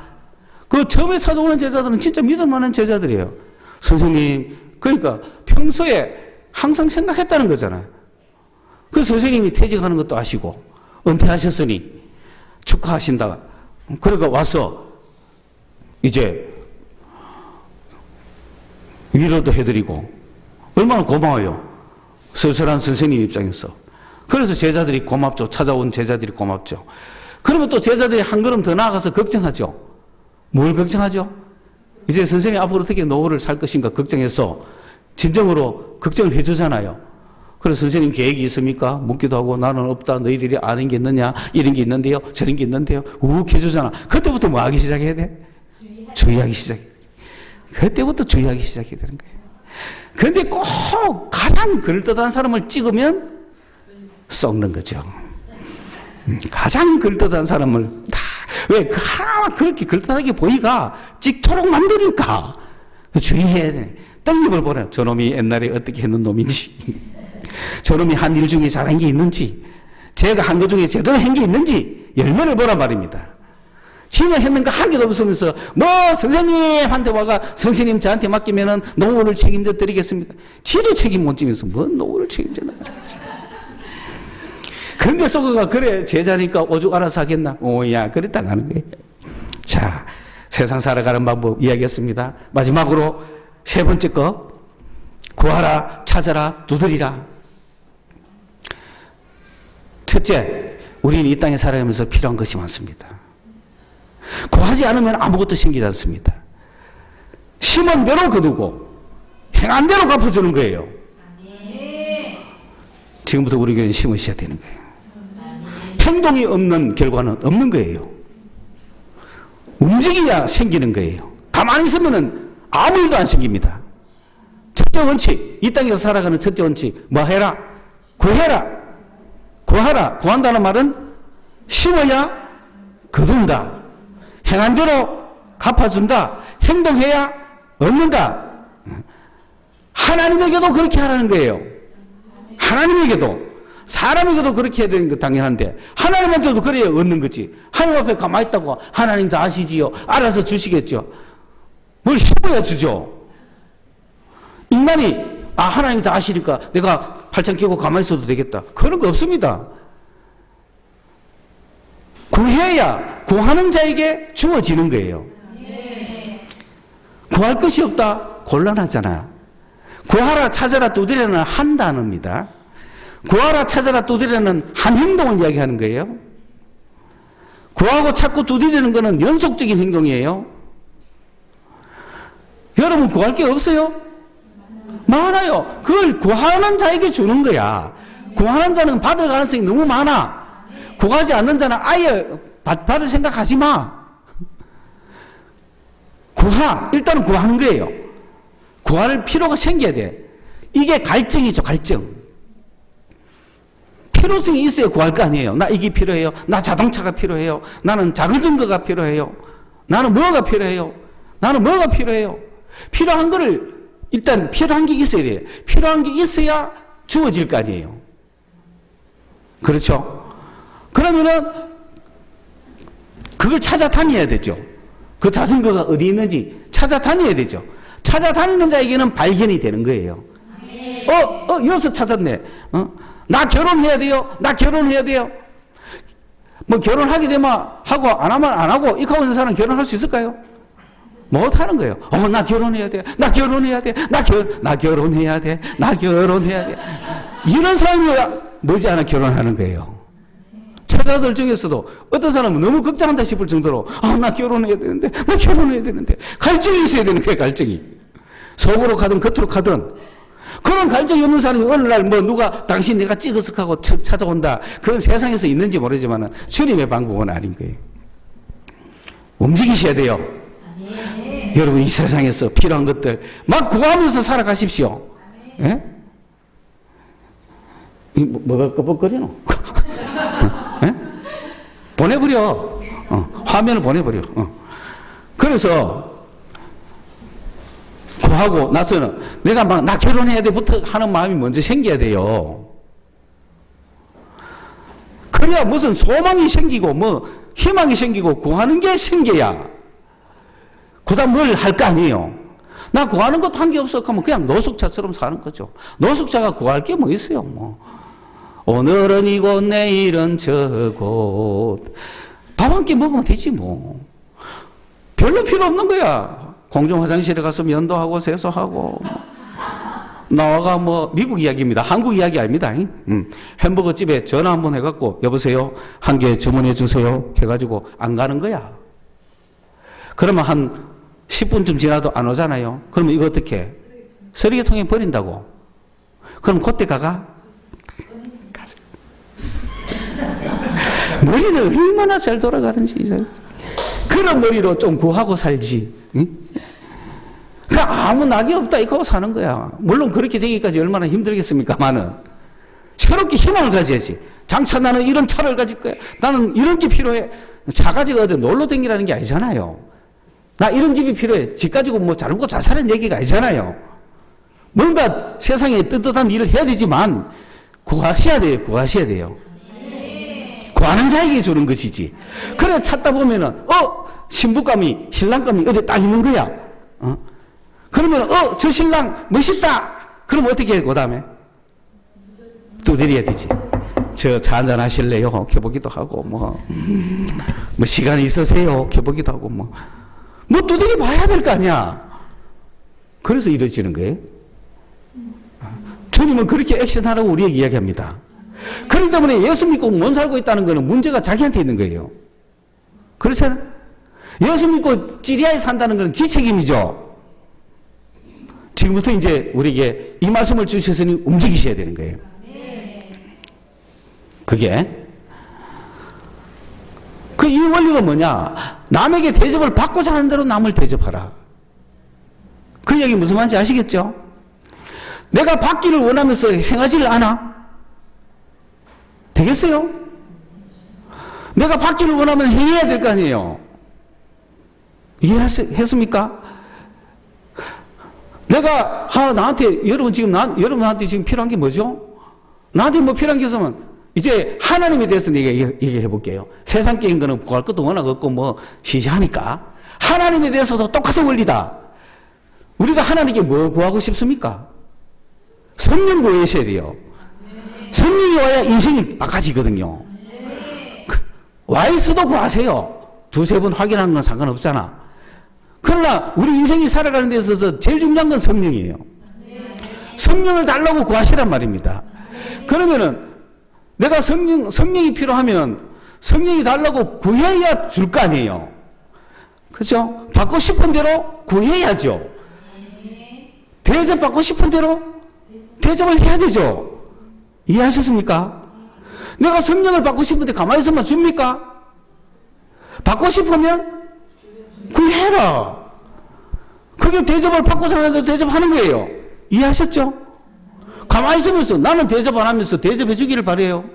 그 처음에 찾아오는 제자들은 진짜 믿을 만한 제자들이에요. 선생님, 그러니까 평소에 항상 생각했다는 거잖아요. 그 선생님이 퇴직하는 것도 아시고 은퇴하셨으니 축하하신다. 그러니까 와서 이제 위로도 해드리고 얼마나 고마워요. 쓸쓸한 선생님 입장에서. 그래서 제자들이 고맙죠. 찾아온 제자들이 고맙죠. 그러면 또 제자들이 한 걸음 더 나아가서 걱정하죠. 뭘 걱정하죠? 이제 선생님 앞으로 어떻게 노후를 살 것인가 걱정해서 진정으로 걱정을 해주잖아요. 그래서 선생님 계획이 있습니까? 묻기도 하고 나는 없다. 너희들이 아는 게 있느냐? 이런 게 있는데요. 저런 게 있는데요. 욱 해주잖아. 그때부터 뭐 하기 시작해야 돼? 주의하기 시작해. 그때부터 주의하기 시작해야 되는 거예요. 그런데 꼭 가장 그럴듯한 사람을 찍으면 썩는 거죠. 가장 그럴듯한 사람을 다, 왜 그렇게 그럴듯하게 보이가 찍도록 만드니까 주의해야 돼. 떡잎을 보라. 저놈이 옛날에 어떻게 했는 놈인지, 저놈이 한 일 중에 잘한 게 있는지, 제가 한 것 중에 제대로 한 게 있는지 열매를 보란 말입니다. 지가 했는 거 한 개도 없으면서 뭐 선생님한테 와가 선생님 저한테 맡기면은 노후를 책임져 드리겠습니다. 지도 책임 못 지면서 뭔 노후를 책임져 나가지. 그런데 속어가 그래 제자니까 오죽 알아서 하겠나. 오야 그랬다 가는 거예요. 자, 세상 살아가는 방법 이야기했습니다. 마지막으로 세 번째 거, 구하라, 찾아라, 두드리라. 첫째, 우리는 이 땅에 살아가면서 필요한 것이 많습니다. 구하지 않으면 아무것도 생기지 않습니다. 심은 대로 거두고 행한 대로 갚아주는 거예요. 지금부터 우리 교회는 심으셔야 되는 거예요. 행동이 없는 결과는 없는 거예요. 움직여야 생기는 거예요. 가만히 있으면 아무 일도 안 생깁니다. 첫째 원칙, 이 땅에서 살아가는 첫째 원칙, 뭐 해라? 구해라. 구하라. 구한다는 말은 심어야 거둔다. 행한 대로 갚아준다. 행동해야 얻는다. 하나님에게도 그렇게 하라는 거예요. 하나님에게도. 사람에게도 그렇게 해야 되는 거 당연한데 하나님한테도 그래야 얻는 거지. 하나님 앞에 가만히 있다고 하나님 다 아시지요. 알아서 주시겠죠. 뭘 심어야 주죠. 인간이 하나님 다 아시니까 내가 팔짱 끼고 가만히 있어도 되겠다. 그런 거 없습니다. 구해야 구하는 자에게 주어지는 거예요. 구할 것이 없다? 곤란하잖아요. 구하라 찾아라 두드리라는 한 단어입니다. 구하라 찾아라 두드리라는 한 행동을 이야기하는 거예요. 구하고 찾고 두드리는 것은 연속적인 행동이에요. 여러분 구할 게 없어요? 많아요. 그걸 구하는 자에게 주는 거야. 구하는 자는 받을 가능성이 너무 많아. 구하지 않는 자는 아예 받을 생각하지 마. 일단은 구하는 거예요. 구할 필요가 생겨야 돼. 이게 갈증이죠, 갈증. 필요성이 있어야 구할 거 아니에요. 나 이게 필요해요. 나 자동차가 필요해요. 나는 작은 증거가 필요해요. 나는 뭐가 필요해요. 나는 뭐가 필요해요. 필요한 거를 일단 필요한 게 있어야 돼요. 필요한 게 있어야 주어질 거 아니에요. 그렇죠? 그러면은 그걸 찾아다녀야 되죠. 그 자전거가 어디 있는지 찾아다녀야 되죠. 찾아다니는 자에게는 발견이 되는 거예요. 여기서 찾았네. 나 결혼해야 돼요. 나 결혼해야 돼요. 뭐 결혼하게 되면 하고 안 하면 안 하고 이거 하고 있는 사람은 결혼할 수 있을까요? 못 하는 거예요. 나 결혼해야 돼. 나 결혼해야 돼. 나 결혼해야 돼. 나 결혼해야 돼. 이런 사람이 머지않아 결혼하는 거예요. 목사들 중에서도 어떤 사람은 너무 걱정한다 싶을 정도로 나 결혼해야 되는데, 나 결혼해야 되는데 갈증이 있어야 되는 거예요. 갈증이. 속으로 가든 겉으로 가든 그런 갈증이 없는 사람이 어느 날 뭐 누가 당신 내가 찍어서 하고 찾아온다. 그건 세상에서 있는지 모르지만 주님의 방법은 아닌 거예요. 움직이셔야 돼요. 여러분 이 세상에서 필요한 것들 막 구하면서 살아가십시오. 예? 뭐가 끄벅거리노? 예? 보내버려. 화면을 보내버려. 그래서 구하고 나서는 내가 막 나 결혼해야 돼부터 하는 마음이 먼저 생겨야 돼요. 그래야 무슨 소망이 생기고 뭐 희망이 생기고 구하는 게 생겨야 그다음 뭘 할 거 아니에요. 나 구하는 것도 한 게 없어 하면 그냥 노숙자처럼 사는 거죠. 노숙자가 구할 게 뭐 있어요. 뭐 오늘은 이곳 내일은 저곳 밥 한 끼 먹으면 되지 뭐. 별로 필요 없는 거야. 공중 화장실에 가서 면도하고 세수하고 나와가 뭐 미국 이야기입니다. 한국 이야기 아닙니다. 햄버거 집에 전화 한번 해갖고 여보세요 한 개 주문해 주세요 해가지고 안 가는 거야. 그러면 한 10분쯤 지나도 안 오잖아요. 그러면 이거 어떻게 해? 쓰레기통에 버린다고. 그럼 그때 가가? 머리는 얼마나 잘 돌아가는지. 그런 머리로 좀 구하고 살지. 응? 그러니까 아무 낙이 없다 이거 사는 거야. 물론 그렇게 되기까지 얼마나 힘들겠습니까만은 새롭게 희망을 가져야지. 장차 나는 이런 차를 가질 거야. 나는 이런 게 필요해. 차 가지고 어디 놀러 다니라는 게 아니잖아요. 나 이런 집이 필요해. 집 가지고 뭐 잘 먹고 잘 사는 얘기가 아니잖아요. 뭔가 세상에 떳떳한 일을 해야 되지만 구하셔야 돼요. 구하셔야 돼요. 구하는 자에게 주는 것이지. 그래 찾다 보면은 신부감이 신랑감이 어디 딱 있는 거야. 그러면 저 신랑 멋있다. 그럼 어떻게 해? 그 다음에 두드려야 되지. 저 차 한잔 하실래요? 켜보기도 하고 뭐 시간이 있으세요? 켜보기도 하고 뭐 두드려 봐야 될 거 아니야. 그래서 이루어지는 거예요. 주님은 그렇게 액션하라고 우리에게 이야기합니다. 그렇기 때문에 예수 믿고 못 살고 있다는 것은 문제가 자기한테 있는 거예요. 그렇잖아요. 예수 믿고 찌리아에 산다는 것은 지 책임이죠. 지금부터 이제 우리에게 이 말씀을 주셨으니 움직이셔야 되는 거예요. 그게 이 원리가 뭐냐? 남에게 대접을 받고자 하는 대로 남을 대접하라. 그 얘기 무슨 말인지 아시겠죠? 내가 받기를 원하면서 행하지를 않아? 되겠어요? 내가 받기를 원하면 행해야 될 거 아니에요. 이해했습니까? 내가 나한테 여러분한테 지금 필요한 게 뭐죠? 나한테 뭐 필요한 게 있으면 이제 하나님에 대해서 내가 얘기해 볼게요. 세상 게임 거는 구할 것도 워낙 없고 뭐 시시하니까 하나님에 대해서도 똑같은 원리다. 우리가 하나님께 뭐 구하고 싶습니까? 성령 구하셔야 돼요. 성령이 와야 인생이 바꿔지거든요. 와이스도 구하세요. 두세 번 확인하는 건 상관없잖아. 그러나 우리 인생이 살아가는 데 있어서 제일 중요한 건 성령이에요. 성령을 달라고 구하시란 말입니다. 그러면은 내가 성령이 필요하면 성령이 달라고 구해야 줄 거 아니에요. 그렇죠? 받고 싶은 대로 구해야죠. 대접받고 싶은 대로 대접을 해야 되죠. 이해하셨습니까? 내가 성령을 받고 싶은데 가만히 있으면 줍니까? 받고 싶으면 구해라. 그게 대접을 받고자 하는데 대접하는 거예요. 이해하셨죠? 가만히 있으면서 나는 대접 안 하면서 대접해 주기를 바라요.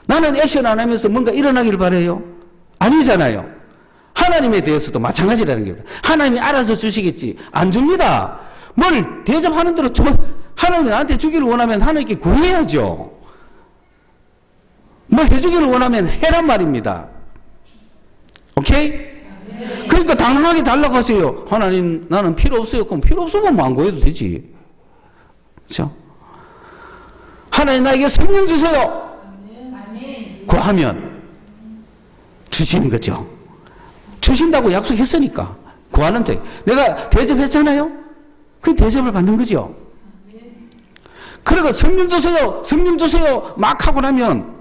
나는 액션 안 하면서 뭔가 일어나기를 바라요. 아니잖아요. 하나님에 대해서도 마찬가지라는 겁니다. 하나님이 알아서 주시겠지. 안 줍니다. 뭘 대접하는 대로 하나님이 나한테 주기를 원하면 하나님께 구해야죠. 뭐 해주기를 원하면 해란 말입니다. 오케이? 그러니까 당당하게 달라고 하세요. 하나님 나는 필요 없어요. 그럼 필요 없으면 뭐 안 구해도 되지. 그렇죠? 하나님 나에게 성령 주세요. 구하면 주시는 거죠. 주신다고 약속했으니까 구하는 자. 내가 대접했잖아요. 그 대접을 받는 거죠. 그리고 성령 주세요. 성령 주세요. 막 하고 나면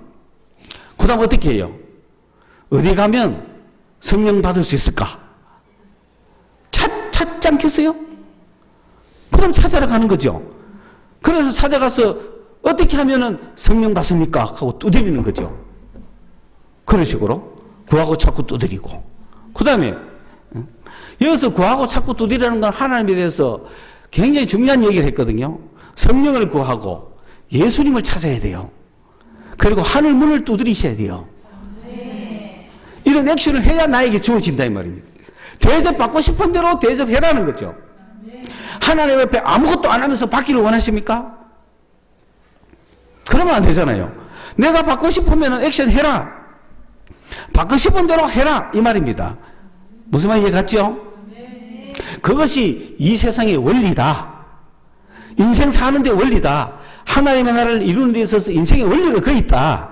그 다음 어떻게 해요? 어디 가면 성령 받을 수 있을까? 찾지 않겠어요? 그 다음 찾아러 가는 거죠. 그래서 찾아가서 어떻게 하면은 성령 받습니까? 하고 두드리는 거죠. 그런 식으로 구하고 찾고 두드리고. 그 다음에 여기서 구하고 찾고 두드리라는 건 하나님에 대해서 굉장히 중요한 얘기를 했거든요. 성령을 구하고 예수님을 찾아야 돼요. 그리고 하늘 문을 두드리셔야 돼요. 이런 액션을 해야 나에게 주어진다 이 말입니다. 대접받고 싶은 대로 대접해라는 거죠. 하나님 앞에 아무것도 안 하면서 받기를 원하십니까? 그러면 안 되잖아요. 내가 받고 싶으면 액션 해라. 받고 싶은 대로 해라 이 말입니다. 무슨 말 이해 갔죠? 그것이 이 세상의 원리다. 인생 사는데 원리다. 하나님의 나라를 이루는 데 있어서 인생의 원리가 거기 있다.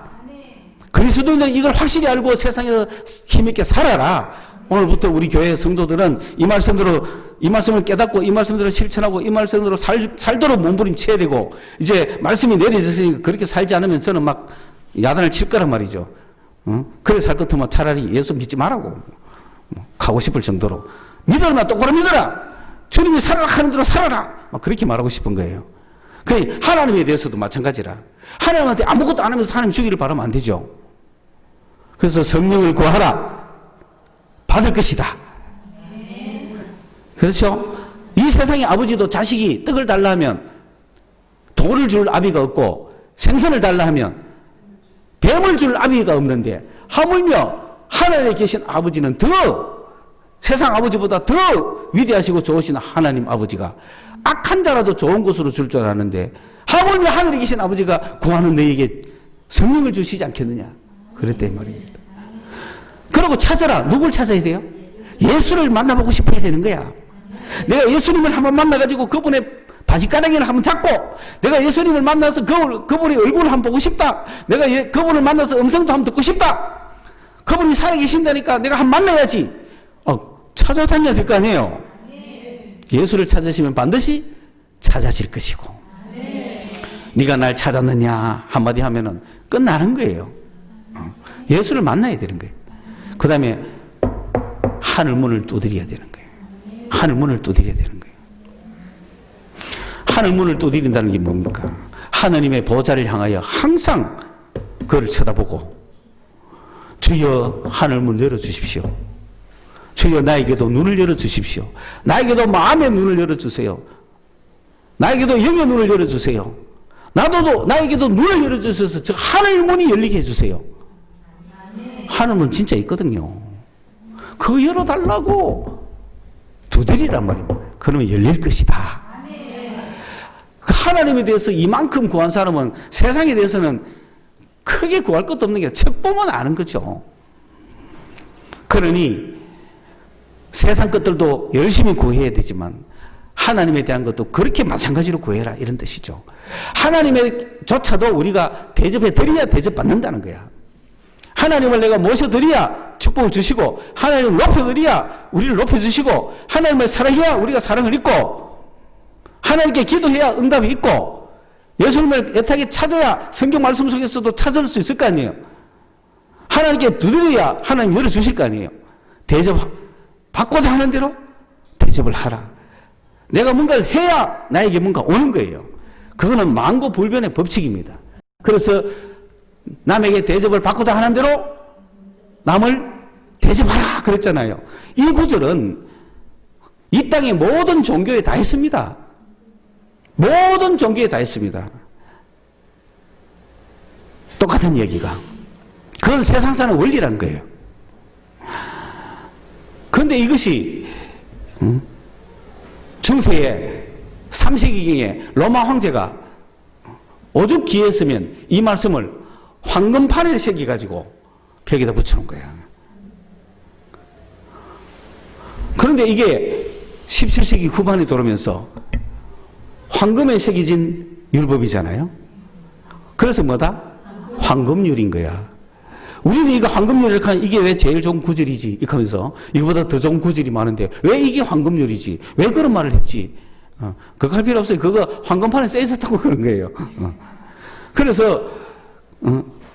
그리스도인은 이걸 확실히 알고 세상에서 힘있게 살아라. 오늘부터 우리 교회 성도들은 이 말씀을 깨닫고 이 말씀대로 실천하고 이 말씀대로 살도록 몸부림쳐야 되고, 이제 말씀이 내려졌으니까 그렇게 살지 않으면 저는 막 야단을 칠 거란 말이죠. 그래 살 것 같으면 차라리 예수 믿지 말라고 가고 싶을 정도로 믿어라, 똑바로 믿어라, 주님이 살아라 하는 대로 살아라, 막 그렇게 말하고 싶은 거예요. 그 하나님에 대해서도 마찬가지라. 하나님한테 아무것도 안 하면서 하나님 주기를 바라면 안 되죠. 그래서 성령을 구하라. 받을 것이다. 그렇죠? 이 세상의 아버지도 자식이 떡을 달라 하면 돌을 줄 아비가 없고, 생선을 달라 하면 뱀을 줄 아비가 없는데, 하물며 하늘에 계신 아버지는 더 세상 아버지보다 더 위대하시고 좋으신 하나님 아버지가 악한 자라도 좋은 곳으로 줄 줄 아는데, 하물며 하늘에 계신 아버지가 구하는 너에게 성령을 주시지 않겠느냐. 그랬단 말입니다. 그리고 찾아라. 누굴 찾아야 돼요? 예수를 만나보고 싶어야 되는 거야. 내가 예수님을 한번 만나가지고 그분의 바지가랑이를 한번 잡고, 내가 예수님을 만나서 그분의 얼굴을 한번 보고 싶다. 내가 그분을 만나서 음성도 한번 듣고 싶다. 그분이 살아계신다니까 내가 한번 만나야지. 찾아다녀야 될 거 아니에요. 예수를 찾으시면 반드시 찾아질 것이고, 네가 날 찾았느냐 한마디 하면은 끝나는 거예요. 예수를 만나야 되는 거예요. 그 다음에 하늘 문을 두드려야 되는 거예요. 하늘 문을 두드려야 되는 거예요. 하늘 문을 두드린다는 게 뭡니까? 하나님의 보좌를 향하여 항상 그를 쳐다보고, 주여 하늘 문 열어주십시오. 주여 나에게도 눈을 열어주십시오. 나에게도 마음의 눈을 열어주세요. 나에게도 영의 눈을 열어주세요. 나에게도 눈을 열어주셔서 저 하늘 문이 열리게 해주세요. 하늘 문 진짜 있거든요. 그거 열어달라고 두드리란 말입니다. 그러면 열릴 것이다. 하나님에 대해서 이만큼 구한 사람은 세상에 대해서는 크게 구할 것도 없는 게 책 보면 아는 거죠. 그러니 세상 것들도 열심히 구해야 되지만 하나님에 대한 것도 그렇게 마찬가지로 구해라, 이런 뜻이죠. 하나님조차도 우리가 대접해 드려야 대접받는다는 거야. 하나님을 내가 모셔드려야 축복을 주시고, 하나님을 높여드려야 우리를 높여주시고, 하나님을 사랑해야 우리가 사랑을 입고, 하나님께 기도해야 응답이 있고, 예수님을 애타게 찾아야 성경 말씀 속에서도 찾을 수 있을 거 아니에요. 하나님께 두드려야 하나님 열어주실 거 아니에요. 받고자 하는 대로 대접을 하라. 내가 뭔가를 해야 나에게 뭔가 오는 거예요. 그거는 만고불변의 법칙입니다. 그래서 남에게 대접을 받고자 하는 대로 남을 대접하라 그랬잖아요. 이 구절은 이 땅의 모든 종교에 다 있습니다. 모든 종교에 다 있습니다. 똑같은 얘기가. 그건 세상 사는 원리란 거예요. 그런데 이것이 중세에 3세기경에 로마 황제가 오죽 기했으면 이 말씀을 황금판에 새겨가지고 벽에다 붙여놓은 거야. 그런데 이게 17세기 후반에 들어오면서 황금에 새겨진 율법이잖아요. 그래서 뭐다? 황금률인 거야. 우리는 이거 황금률을 하면 이게 왜 제일 좋은 구절이지? 이렇게 하면서 이거보다 더 좋은 구절이 많은데 왜 이게 황금률이지? 왜 그런 말을 했지? 그거 할 필요 없어요. 그거 황금판에 써 있었다고 그런 거예요. 그래서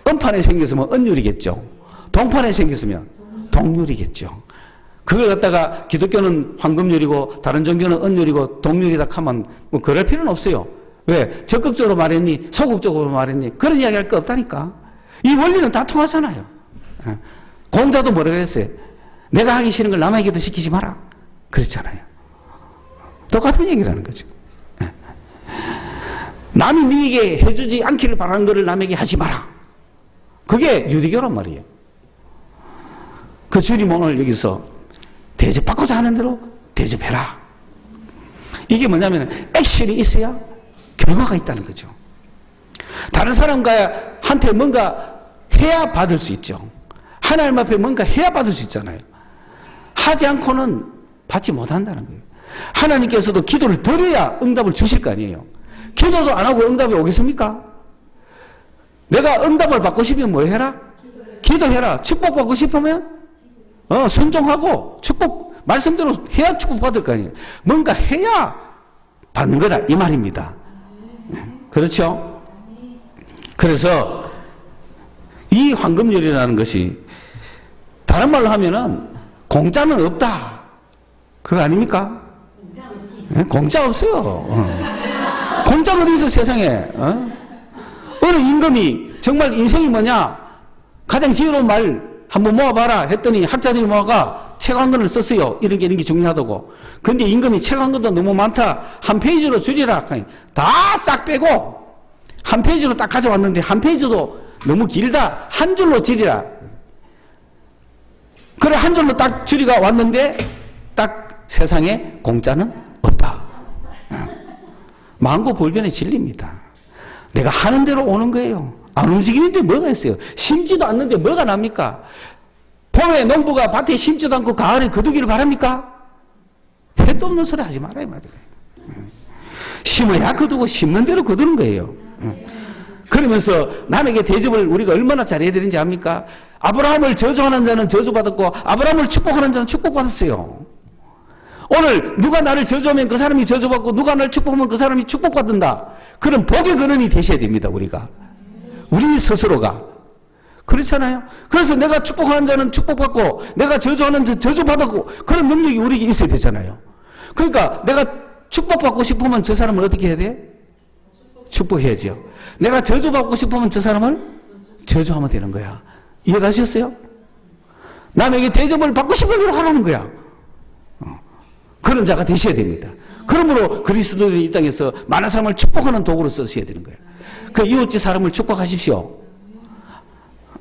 음판에 생겼으면 은율이겠죠. 동판에 생겼으면 동률이겠죠. 그걸 갖다가 기독교는 황금률이고 다른 종교는 은율이고 동률이다 하면 뭐 그럴 필요는 없어요. 왜? 적극적으로 말했니? 소극적으로 말했니? 그런 이야기 할 거 없다니까. 이 원리는 다 통하잖아요. 공자도 뭐라 그랬어요? 내가 하기 싫은 걸 남에게도 시키지 마라. 그랬잖아요. 똑같은 얘기라는 거죠. 남이 네게 해주지 않기를 바라는 것을 남에게 하지 마라. 그게 유대교란 말이에요. 그 주님 오늘 여기서 대접받고자 하는 대로 대접해라. 이게 뭐냐면 액션이 있어야 결과가 있다는 거죠. 다른 사람과 한테 뭔가 해야 받을 수 있죠. 하나님 앞에 뭔가 해야 받을 수 있잖아요. 하지 않고는 받지 못한다는 거예요. 하나님께서도 기도를 드려야 응답을 주실 거 아니에요. 기도도 안 하고 응답이 오겠습니까? 내가 응답을 받고 싶으면 뭐 해라? 기도해라. 축복받고 싶으면 순종하고 축복 말씀대로 해야 축복받을 거 아니에요. 뭔가 해야 받는 거다 이 말입니다. 그렇죠? 그래서 이 황금률이라는 것이 다른 말로 하면은 공짜는 없다. 그거 아닙니까? 공짜 없어요. 공짜가 어디 있어 세상에. 어느 임금이 정말 인생이 뭐냐 가장 지혜로운 말 한번 모아봐라 했더니 학자들이 모아가 책 한 권을 썼어요. 이런 게 중요하다고. 근데 임금이 책 한 권도 너무 많다. 한 페이지로 줄이라. 다 싹 빼고 한 페이지로 딱 가져왔는데 한 페이지도 너무 길다. 한 줄로 줄이라. 그래 한 줄로 딱 줄이가 왔는데 딱 세상에 공짜는 없다. 만고불변의 진리입니다. 내가 하는 대로 오는 거예요. 안 움직이는데 뭐가 있어요? 심지도 않는데 뭐가 납니까? 봄에 농부가 밭에 심지도 않고 가을에 거두기를 바랍니까? 택도 없는 소리 하지 말아요 말이에요. 심어야 거두고 심는 대로 거두는 거예요. 그러면서 남에게 대접을 우리가 얼마나 잘해야 되는지 압니까? 아브라함을 저주하는 자는 저주받았고 아브라함을 축복하는 자는 축복받았어요. 오늘 누가 나를 저주하면 그 사람이 저주받고 누가 나를 축복하면 그 사람이 축복받는다. 그런 복의 근원이 되셔야 됩니다. 우리가. 우리 스스로가. 그렇잖아요. 그래서 내가 축복하는 자는 축복받고 내가 저주하는 자 저주받고 그런 능력이 우리에게 있어야 되잖아요. 그러니까 내가 축복받고 싶으면 저 사람을 어떻게 해야 돼? 축복해야죠. 내가 저주받고 싶으면 저 사람을 저주하면 되는 거야. 이해가셨어요? 남에게 대접을 받고 싶은 대로 하라는 거야. 그런 자가 되셔야 됩니다. 그러므로 그리스도인이 이 땅에서 많은 사람을 축복하는 도구로 쓰셔야 되는 거예요. 그 이웃집 사람을 축복하십시오.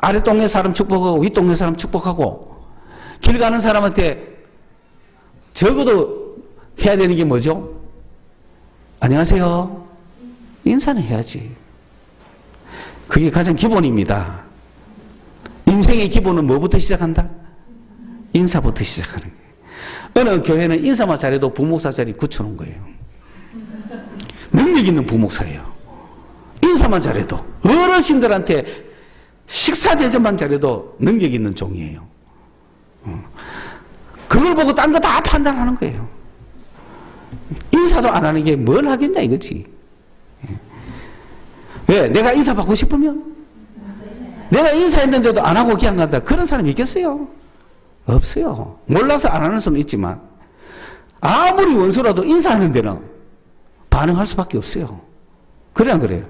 아래 동네 사람 축복하고 윗 동네 사람 축복하고 길 가는 사람한테 적어도 해야 되는 게 뭐죠? 안녕하세요. 인사는 해야지. 그게 가장 기본입니다. 인생의 기본은 뭐부터 시작한다? 인사부터 시작하는 거예요. 어느 교회는 인사만 잘해도 부목사 자리 굳혀놓은 거예요. 능력 있는 부목사예요. 인사만 잘해도 어르신들한테 식사 대접만 잘해도 능력 있는 종이에요. 그걸 보고 딴 거 다 판단하는 거예요. 인사도 안 하는 게 뭘 하겠냐 이거지. 왜? 내가 인사 받고 싶으면 내가 인사했는데도 안 하고 그냥 간다. 그런 사람이 있겠어요? 없어요. 몰라서 안 하는 수는 있지만 아무리 원수라도 인사하는 데는 반응할 수밖에 없어요. 그래 안 그래요?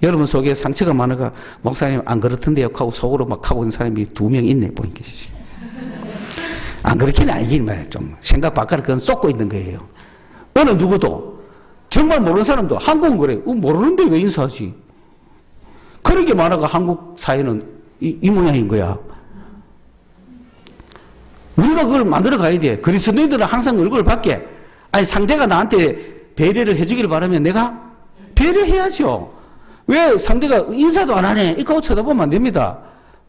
여러분 속에 상처가 많아가 목사님 안 그렇던데요 하고 속으로 막 하고 있는 사람이 2명 있네 보니까. 안 그렇게는 아니긴 말이에요. 좀 생각 바깥에 그건 쏟고 있는 거예요. 어느 누구도 정말 모르는 사람도 한국은 그래. 모르는데 왜 인사하지? 그런 게 많아가 한국 사회는 이 모양인 거야. 우리가 그걸 만들어 가야 돼. 그리스도인들은 항상 얼굴을 받게. 아니 상대가 나한테 배려를 해주기를 바라면 내가 배려해야죠. 왜 상대가 인사도 안 하네? 이거 쳐다보면 안 됩니다.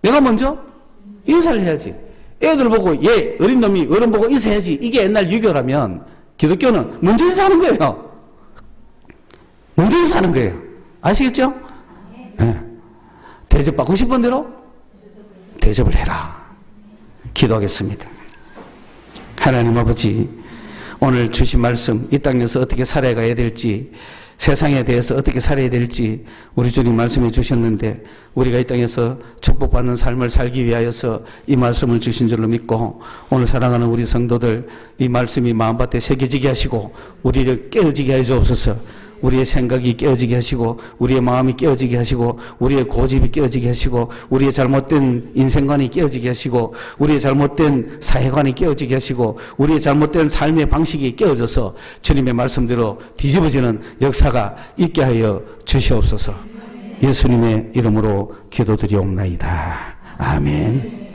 내가 먼저 인사를 해야지. 애들 보고 얘 어린 놈이 어른 보고 인사해야지. 이게 옛날 유교라면 기독교는 먼저 인사하는 거예요. 먼저 인사하는 거예요. 아시겠죠? 네. 대접받고 싶은 대로 대접을 해라. 기도하겠습니다. 하나님 아버지, 오늘 주신 말씀 이 땅에서 어떻게 살아가야 될지 세상에 대해서 어떻게 살아야 될지 우리 주님 말씀해 주셨는데 우리가 이 땅에서 축복받는 삶을 살기 위하여서 이 말씀을 주신 줄로 믿고 오늘 사랑하는 우리 성도들 이 말씀이 마음밭에 새겨지게 하시고 우리를 깨어지게 해 주옵소서. 우리의 생각이 깨어지게 하시고 우리의 마음이 깨어지게 하시고 우리의 고집이 깨어지게 하시고 우리의 잘못된 인생관이 깨어지게 하시고 우리의 잘못된 사회관이 깨어지게 하시고 우리의 잘못된 삶의 방식이 깨어져서 주님의 말씀대로 뒤집어지는 역사가 있게 하여 주시옵소서. 예수님의 이름으로 기도드리옵나이다. 아멘.